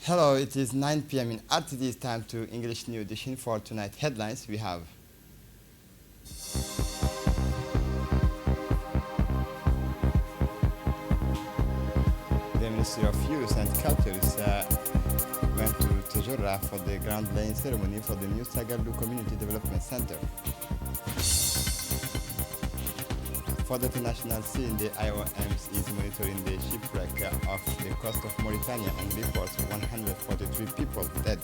Hello, it is 9 p.m. in RTD. It's time to English New Edition for tonight. Headlines we have. The Ministry of Youth and Cultures went to Tejora for the ground laying ceremony for the new Sagarlu Community Development Center. For the international scene, the IOM is monitoring the shipwreck off the coast of Mauritania and reports 143 people dead.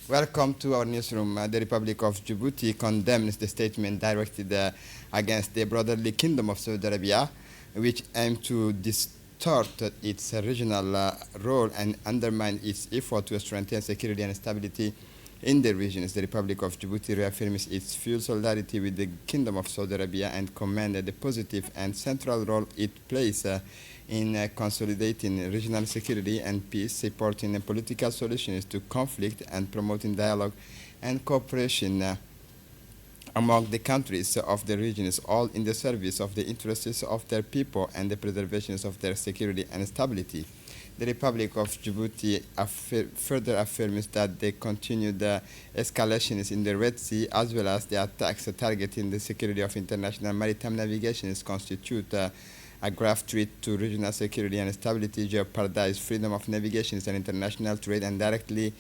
Welcome to our newsroom. The Republic of Djibouti condemns the statement directed against the brotherly Kingdom of Saudi Arabia, which aimed to distort its regional role and undermine its effort to strengthen security and stability in the regions. The Republic of Djibouti reaffirms its full solidarity with the Kingdom of Saudi Arabia and commended the positive and central role it plays in consolidating regional security and peace, supporting political solutions to conflict, and promoting dialogue and cooperation among the countries of the regions, all in the service of the interests of their people and the preservation of their security and stability. The Republic of Djibouti further affirms that the continued escalations in the Red Sea, as well as the attacks targeting the security of international maritime navigation, constitute a grave threat to regional security and stability, jeopardize freedom of navigation and international trade, and directly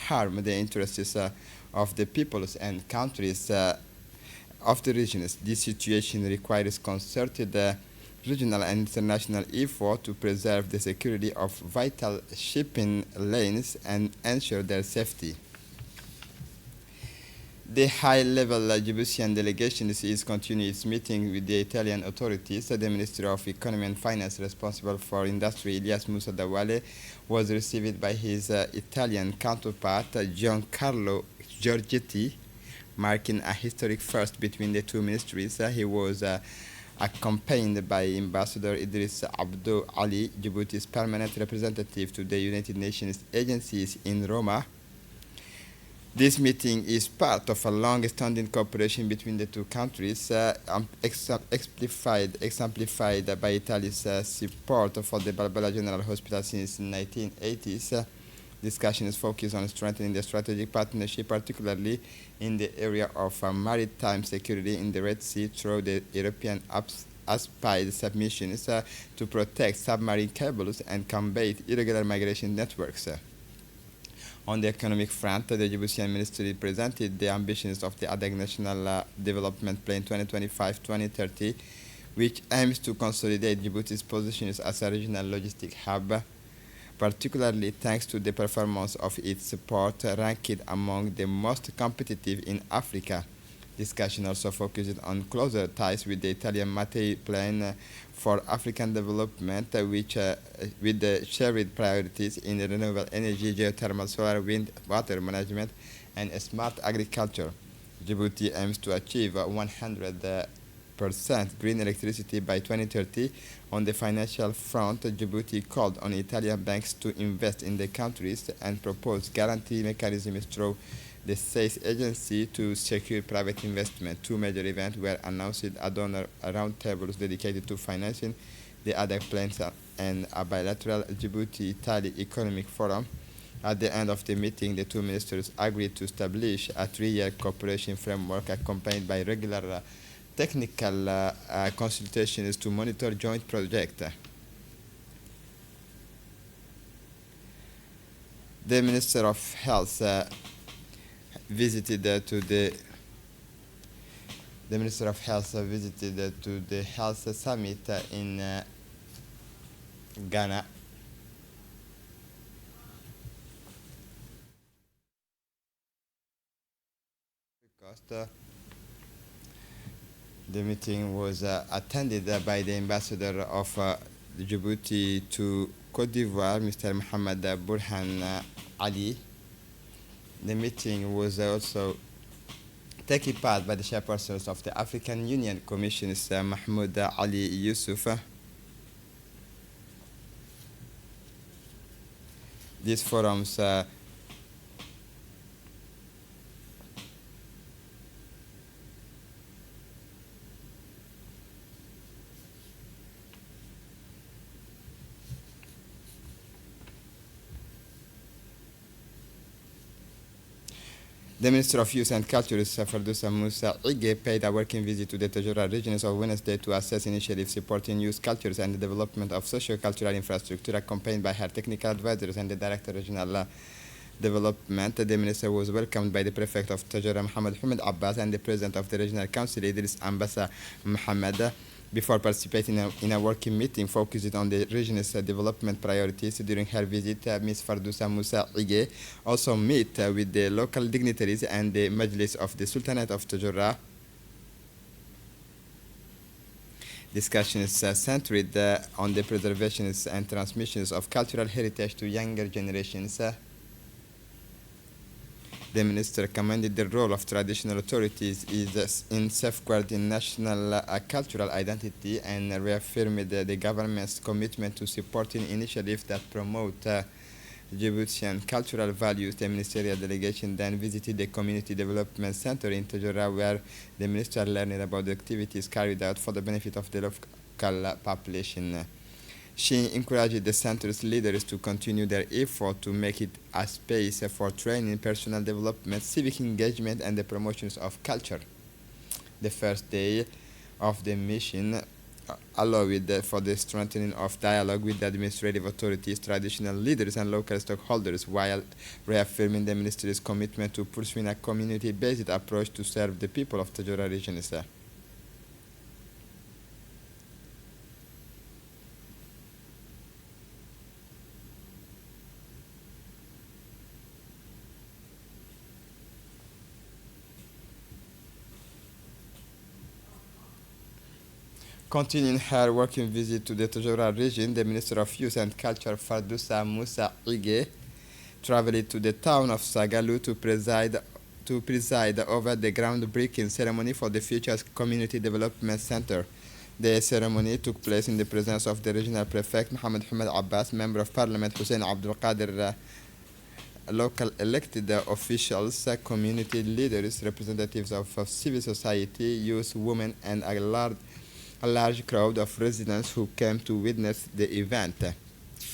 harm the interests of the peoples and countries of the regions. This situation requires concerted regional and international effort to preserve the security of vital shipping lanes and ensure their safety. The high-level Djiboutian delegation is continuing its meeting with the Italian authorities. The Minister of Economy and Finance responsible for industry, Elias Moussa Dawale, was received by his Italian counterpart, Giancarlo Giorgetti, marking a historic first between the two ministries. He was accompanied by Ambassador Idris Abdo Ali, Djibouti's permanent representative to the United Nations agencies in Roma. This meeting is part of a long-standing cooperation between the two countries, exemplified by Italy's support for the Balbala General Hospital since the 1980s. Discussions focus on strengthening the strategic partnership, particularly in the area of maritime security in the Red Sea through the European aspired submissions to protect submarine cables and combat irregular migration networks. On the economic front, the Djiboutian Ministry presented the ambitions of the ADEG National Development Plan 2025-2030, which aims to consolidate Djibouti's positions as a regional logistic hub, particularly thanks to the performance of its port ranked among the most competitive in Africa. Discussion also focused on closer ties with the Italian Mattei Plan for African development, which with the shared priorities in renewable energy, geothermal, solar, wind, water management, and smart agriculture. Djibouti aims to achieve 100% green electricity by 2030. On the financial front, Djibouti called on Italian banks to invest in the countries and propose guarantee mechanisms through the SACE agency to secure private investment. Two major events were announced at donor roundtables dedicated to financing the ADEC plans and a bilateral Djibouti-Italy economic forum. At the end of the meeting, the two ministers agreed to establish a 3-year cooperation framework accompanied by regular technical consultations to monitor joint projects. The Minister of Health visited to the Minister of Health visited to the Health Summit in Ghana. The meeting was attended by the ambassador of Djibouti to Côte d'Ivoire, Mr. Mohamed Burhan Ali. The meeting was also taken part by the chairpersons of the African Union Commissions, Mahmoud Ali Yusuf. These forums The Minister of Youth and Culture, Fardousa Moussa Ige, paid a working visit to the Tajura regions on Wednesday to assess initiatives supporting youth cultures and the development of socio-cultural infrastructure, accompanied by her technical advisors and the Director Regional Development. The Minister was welcomed by the Prefect of Tajura, Mohammed Hamid Abbas, and the President of the Regional Council, Idris Ambassa Mohammed, before participating in a working meeting focused on the region's development priorities. During her visit, Ms. Fardousa Moussa Ige also met with the local dignitaries and the Majlis of the Sultanate of Tajura. Discussions centered on the preservation and transmissions of cultural heritage to younger generations. The minister commended the role of traditional authorities in safeguarding national cultural identity and reaffirmed the government's commitment to supporting initiatives that promote Djiboutian cultural values. The ministerial delegation then visited the Community Development Center in Tajura, where the minister learned about the activities carried out for the benefit of the local population. She encouraged the center's leaders to continue their effort to make it a space for training, personal development, civic engagement, and the promotions of culture. The first day of the mission allowed for the strengthening of dialogue with the administrative authorities, traditional leaders, and local stakeholders, while reaffirming the ministry's commitment to pursuing a community-based approach to serve the people of Tajura region. Continuing her working visit to the Tajura region, the Minister of Youth and Culture, Fardousa Moussa Ige, traveled to the town of Sagalu to preside over the groundbreaking ceremony for the future Community Development Center. The ceremony took place in the presence of the regional prefect, Mohammed Hamid Abbas, Member of Parliament, Hussein Abdul Qadir, local elected officials, community leaders, representatives of civil society, youth, women, and a large crowd of residents who came to witness the event.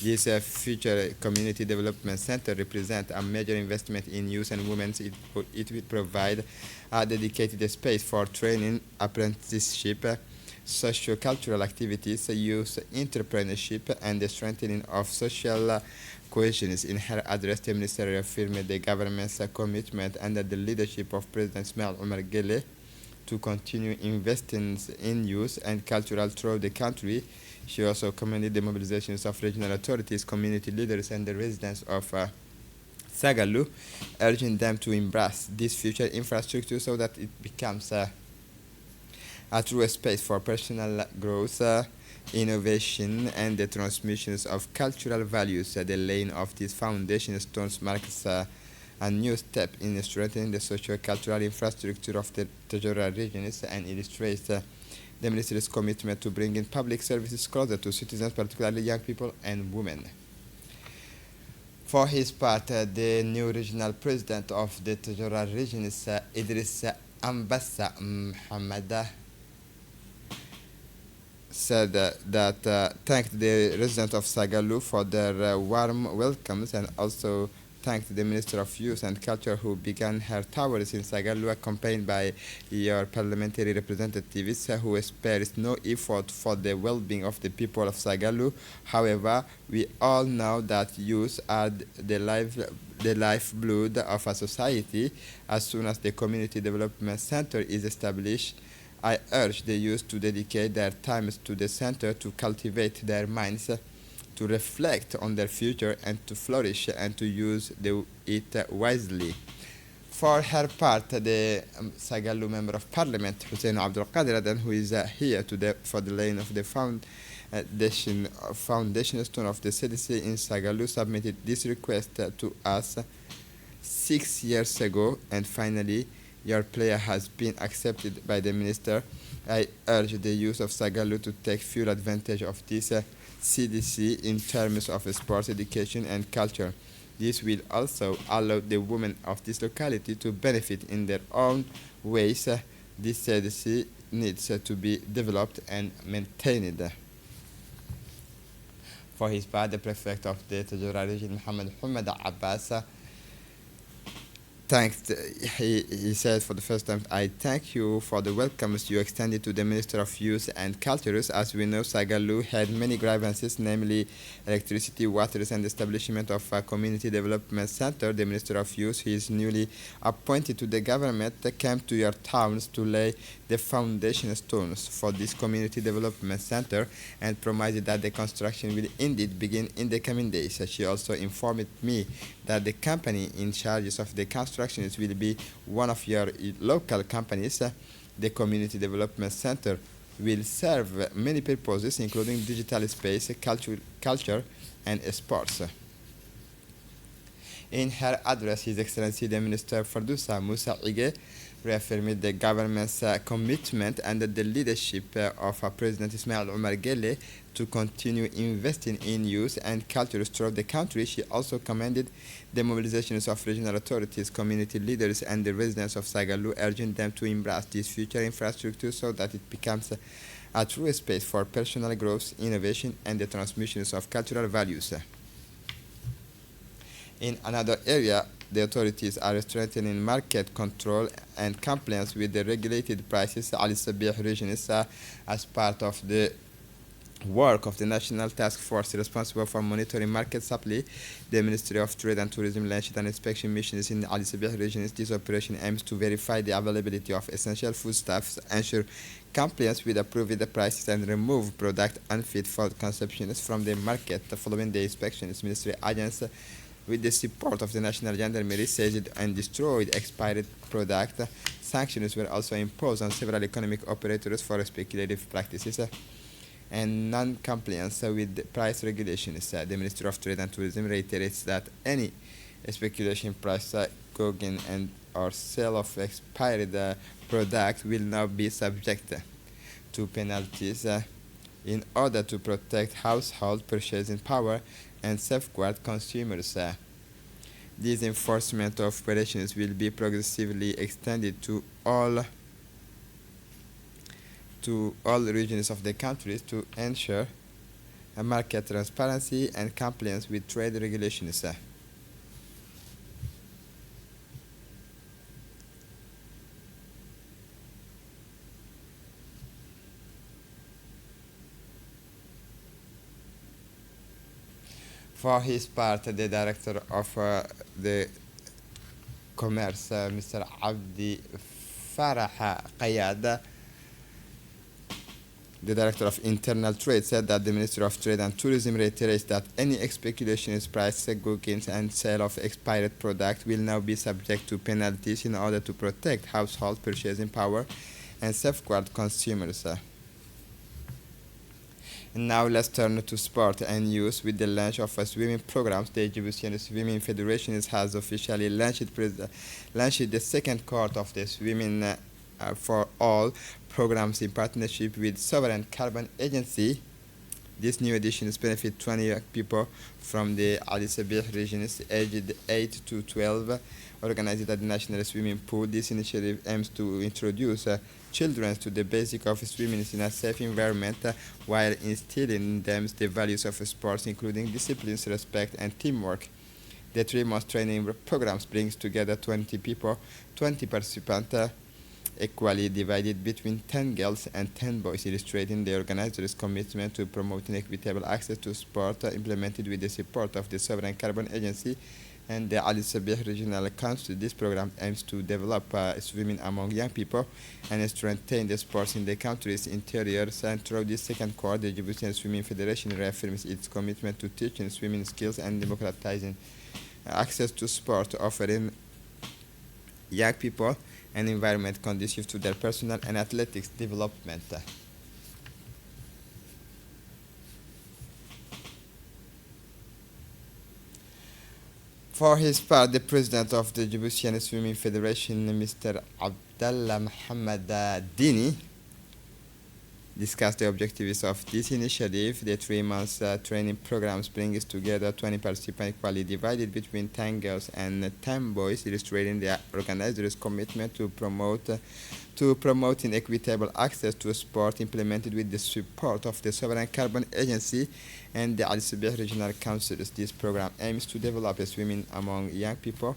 This future Community Development Center represents a major investment in youth and women. It will provide a dedicated space for training, apprenticeship, socio-cultural activities, youth entrepreneurship, and the strengthening of social cohesion. In her address, the minister reaffirmed the government's commitment under the leadership of President Ismail Omar Guelleh to continue investing in youth and cultural throughout the country. She also commended the mobilizations of regional authorities, community leaders, and the residents of Sagalu, urging them to embrace this future infrastructure so that it becomes a true space for personal growth, innovation, and the transmissions of cultural values. The laying of these foundation stones marks a new step in strengthening the socio-cultural infrastructure of the Tajura regions and illustrates the Ministry's commitment to bringing public services closer to citizens, particularly young people and women. For his part, the new regional president of the Tajura region is Idris Ambassa Mohammed, said that thanked the residents of Sagalu for their warm welcomes and also thanked the Minister of Youth and Culture who began her towers in Sagalu, accompanied by your parliamentary representatives who spares no effort for the well-being of the people of Sagalu. However, we all know that youth are the lifeblood of a society. As soon as the Community Development Center is established, I urge the youth to dedicate their times to the center to cultivate their minds, to reflect on their future, and to flourish and to use it wisely. For her part, the Sagalu Member of Parliament, Hussein Abdul Qadir, who is here today for the laying of the foundation stone of the CDC in Sagalu, submitted this request to us 6 years ago, and finally your prayer has been accepted by the Minister. I urge the youth of Sagalu to take full advantage of this CDC in terms of sports, education, and culture. This will also allow the women of this locality to benefit in their own ways. This CDC needs to be developed and maintained. For his part, the prefect of the Tajura region, Mohammed Hamid Abbas, thanked, he said for the first time, I thank you for the welcomes you extended to the Minister of Youth and Cultures. As we know, Sagalu had many grievances, namely electricity, water, and establishment of a community development center. The Minister of Youth, who is newly appointed to the government, came to your towns to lay the foundation stones for this community development center and promised that the construction will indeed begin in the coming days. She also informed me that the company in charge of the construction will be one of your local companies. The community development center will serve many purposes, including digital space, culture and sports. In her address, His Excellency the Minister Fardousa Moussa Ige reaffirmed the government's commitment under the leadership of President Ismail Omar Guelleh to continue investing in youth and culture throughout the country. She also commended the mobilizations of regional authorities, community leaders, and the residents of Sagalu, urging them to embrace this future infrastructure so that it becomes a true space for personal growth, innovation, and the transmissions of cultural values. In another area, the authorities are strengthening market control and compliance with the regulated prices. Ali Sabih region is as part of the work of the National Task Force responsible for monitoring market supply. The Ministry of Trade and Tourism launched an inspection mission in Ali Sabih region. This operation aims to verify the availability of essential foodstuffs, ensure compliance with approved prices, and remove product unfit for consumption from the market. Following the inspections, Ministry agents with the support of the National Gendarmerie seized and destroyed expired product. Sanctions were also imposed on several economic operators for speculative practices and non-compliance with price regulations. The Ministry of Trade and Tourism reiterates that any speculation price gouging and or sale of expired product will now be subject to penalties in order to protect household purchasing power and safeguard consumers. These enforcement operations will be progressively extended to all regions of the country to ensure market transparency and compliance with trade regulations. For his part, the director of the commerce, Mr. Abdi Farah Qayad, the director of internal trade, said that the Ministry of Trade and Tourism reiterates that any speculation in price gouging and sale of expired product will now be subject to penalties in order to protect household purchasing power and safeguard consumers. And now let's turn to sport and youth. With the launch of swimming programs, the Djiboutian Swimming Federation has officially launched the second cohort of the Swimming for All programs in partnership with Sovereign Carbon Agency. This new edition benefits 20 young people from the Ali Sabih regions aged 8 to 12, organized at the National Swimming Pool. This initiative aims to introduce children to the basics of swimming in a safe environment while instilling in them the values of sports, including disciplines, respect, and teamwork. The 3-month training programs brings together 20 people, 20 participants, equally divided between 10 girls and 10 boys, illustrating the organizers' commitment to promoting equitable access to sport, implemented with the support of the Sovereign Carbon Agency and the Ali Sabih Regional Council. This program aims to develop swimming among young people and strengthen the sports in the country's interiors. And through this second cohort, the Djiboutian Swimming Federation reaffirms its commitment to teaching swimming skills and democratizing access to sport, offering young people an environment conducive to their personal and athletics development. For his part, the president of the Djiboutian Swimming Federation, Mr. Abdallah Mohammed Dini, discussed the objectives of this initiative. The 3-month training programs brings together 20 participants equally divided between 10 girls and 10 boys, illustrating the organizers' commitment to promoting equitable access to sport, implemented with the support of the Sovereign Carbon Agency and the Al Sabih Regional Councils. This program aims to develop swimming among young people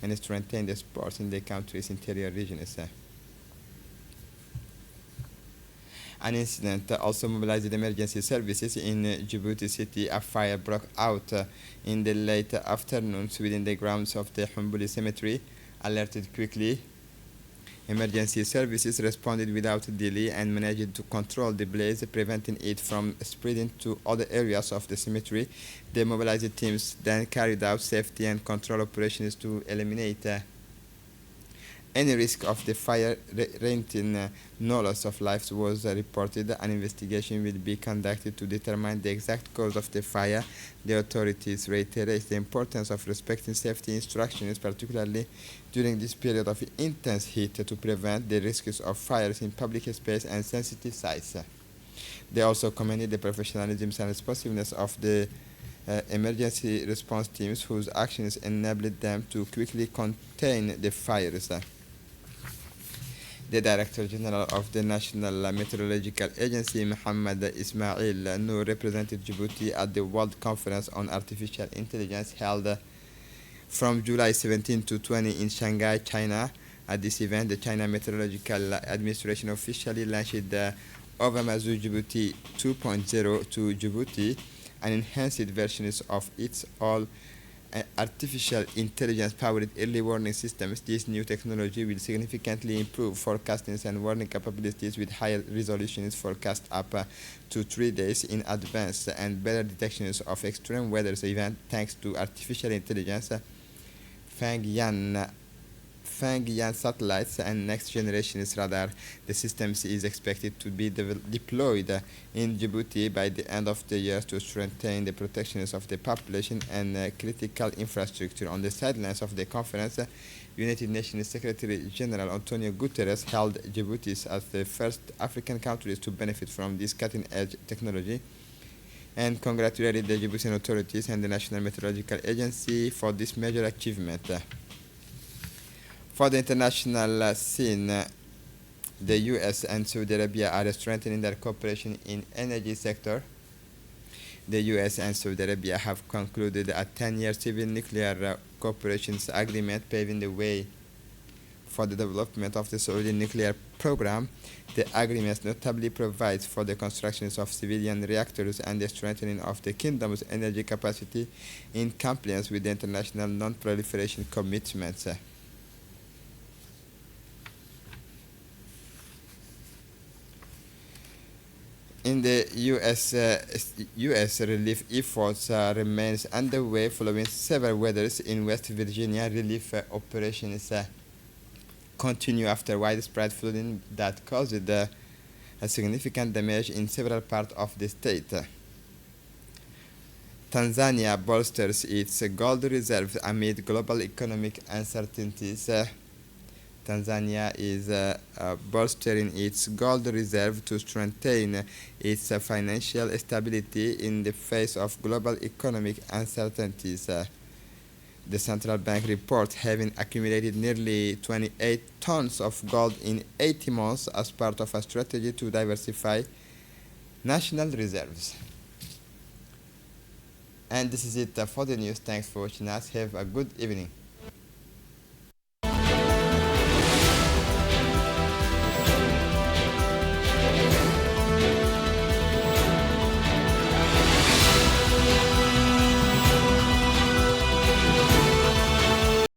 and strengthen the sports in the country's interior regions. An incident also mobilized emergency services in Djibouti city. A fire broke out in the late afternoons within the grounds of the Humbuli cemetery. Alerted quickly, emergency services responded without delay and managed to control the blaze, preventing it from spreading to other areas of the cemetery. The mobilized teams then carried out safety and control operations to eliminate any risk of the fire, renting no loss of lives was reported. An investigation will be conducted to determine the exact cause of the fire. The authorities reiterate the importance of respecting safety instructions, particularly during this period of intense heat, to prevent the risks of fires in public space and sensitive sites. They also commended the professionalism and responsiveness of the emergency response teams, whose actions enabled them to quickly contain the fires. The Director General of the National Meteorological Agency, Mohammed Ismail Noor, represented Djibouti at the World Conference on Artificial Intelligence held from July 17 to 20 in Shanghai, China. At this event, the China Meteorological Administration officially launched the Ovamazu Djibouti 2.0 to Djibouti, an enhanced version of its all artificial intelligence-powered early warning systems. This new technology will significantly improve forecasting and warning capabilities with higher resolutions, forecast up to 3 days in advance, and better detections of extreme weather events thanks to artificial intelligence. Fangyan satellites and next generation radar. The systems is expected to be deployed in Djibouti by the end of the year to strengthen the protections of the population and critical infrastructure. On the sidelines of the conference, United Nations Secretary General Antonio Guterres held Djibouti as the first African countries to benefit from this cutting-edge technology, and congratulated the Djiboutian authorities and the National Meteorological Agency for this major achievement. For the international scene, the US and Saudi Arabia are strengthening their cooperation in energy sector. The US and Saudi Arabia have concluded a 10-year civil nuclear cooperation agreement, paving the way for the development of the Saudi nuclear program. The agreement notably provides for the construction of civilian reactors and the strengthening of the kingdom's energy capacity in compliance with the international non-proliferation commitments. In the U.S. relief efforts remains underway following severe weathers in West Virginia. Relief operations continue after widespread flooding that caused a significant damage in several parts of the state. Tanzania bolsters its gold reserves amid global economic uncertainties. Tanzania is bolstering its gold reserve to strengthen its financial stability in the face of global economic uncertainties. The central bank reports having accumulated nearly 28 tons of gold in 80 months as part of a strategy to diversify national reserves. And this is it for the news. Thanks for watching us. Have a good evening.